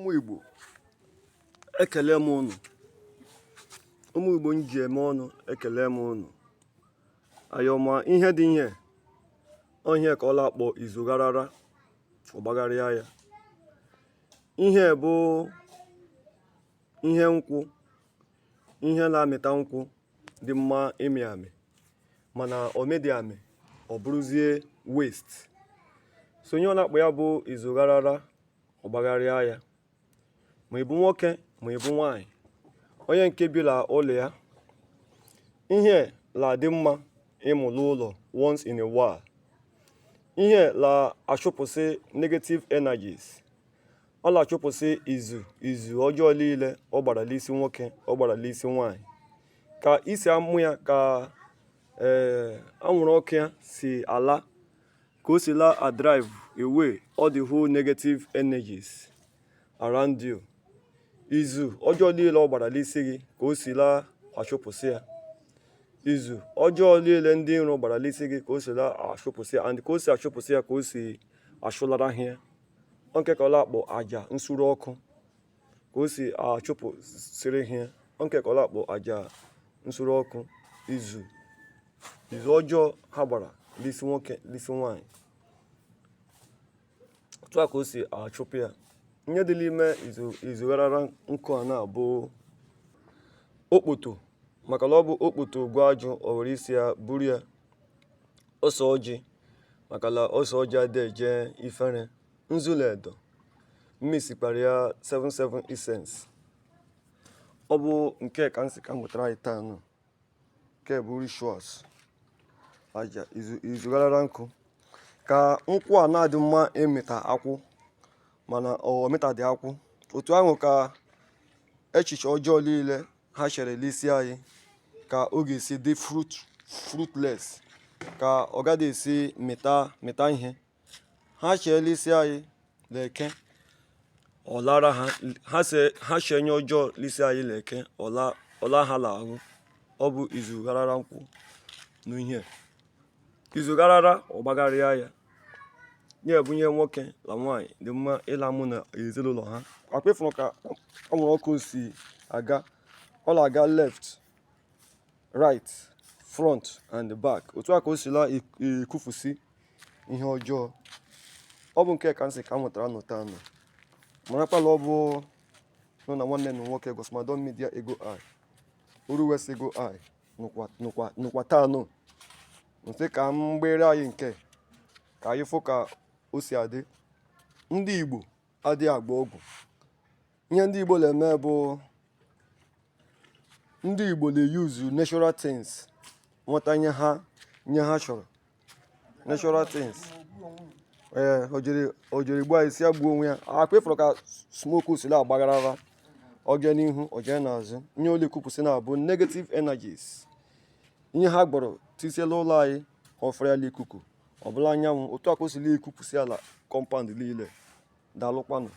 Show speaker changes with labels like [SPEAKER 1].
[SPEAKER 1] Ụmụ Igbo ekele m unu. Ụmụ Igbo nji eme ọnụ ekele m unu. Ayọma ihe dị ihe onye ka ọla akpọ izugharara ọgbagharịa ya. Ihe bụ ihe nkwụ, ihe na-amịta nkwụ dị mma ịmị amị, mana o medị amị ọ bụrụzie waste. So onye ọ na-akpọ ya bụ izugharara ọgbagharịa ya. Ma ị bụ nwoke ma ị bụ nwanyị, onye nke bi la ụlọ ya, ihe la dị mma ịmụlụ ụlọ once in a while. Ihe la achụpụsị negative energies. Ọ la achụpụsị izu ọjọọ niile ọ gbara n'isi nwoke, ọ gbara n'isi nwanyị. Ka isi amụ ya, ka anwụrụ ọkụ ya si ala, ka o si la a drive away all the whole negative energies around you. Izu ọjọọ niile ọ gbara n'isi gị ka o si la achụpụsị ya. Izu ọjọọ niile ndị iro gbara n'isi gị ka o si la achụpụsị ya, and ka o si achụpụsị ya ka o si achụlara ha ya. Nke ka ọ la akpọ aja nsuru ọkụ ka o si achụpụsịrị ha ya. Nke ka ọ la akpọ aja nsuru ọkụ izu ọjọọ ha gbara n'isi nwoke n'isi nwanyị. Otu a ka o si achụpụ ya. Ihe dị n'ime izugharara nkụ a na-abụ okpoto, maka na ọ bụ okpoto gwa ajụ o were isi ya buru ya. Ose ọjị, maka na ose ọjị adị eje ifere. Nzuledo mmisikwara ya 77 essence. Ọ bụ nke ka nsị ka mụtara anyị taa nụ. Nke bụ rituals aja izugharara nkụ. Ka nkwụ a na-adị mma ịmịta akwụ, mana ọ mịtadị akwụ. Otu ahụ ka echiche ọjọọ niile ha chere n'isi anyị ka ọ ga-esi dị fruitless, ka ọ gaghị esi mịta ihe. Ha chee n'isi anyị leke ọ lara ha chee nye ọjọọ n'isi anyị leke ọla ha n'ahụ. Ọ bụ izugharara nkwụ n'ihe. Izugharara ọgbagharịa ya. Nye bụ ihe nwoke na nwanyị dị mma ịla mụ na ezinụlọ ha. Akpịfụrụ ka anwụrụ ọkụ si aga. Ọ na-aga left, right, front and back. Otu a ka o si la ekufusi ihe ọjọọ. Ọ bụ nke ka nsị ka mụtara nụta nụ. Marakwa na ọ bụ nọ na nwanne na nwoke GOSMADON media ego eye. Uru west ego eye nụkwa taa nụ. Nsị ka mgbere anyị nke ka anyị fụ ka o si adị. Ndị Igbo adịghị agba ọgwụ. Ihe ndị Igbo na-eme bụ ndị Igbo na-use natural things nweta ihe ha chọrọ. Natural things. O jiri gbuo isi ya gbuo onwe ya. Akpịfụrụ ka smoke si na-agbagharara. Oge n'ihu, oge n'azụ. Ihe ole kwupụsị na-abụ negative energies. Ihe ha gbọrọ tisela ụlọ anyị ofere ya n'ikuku. Ọ bụla anyanwụ, otu a ka o si na-ekupụsị ala compound niile. Daalụkwanụ.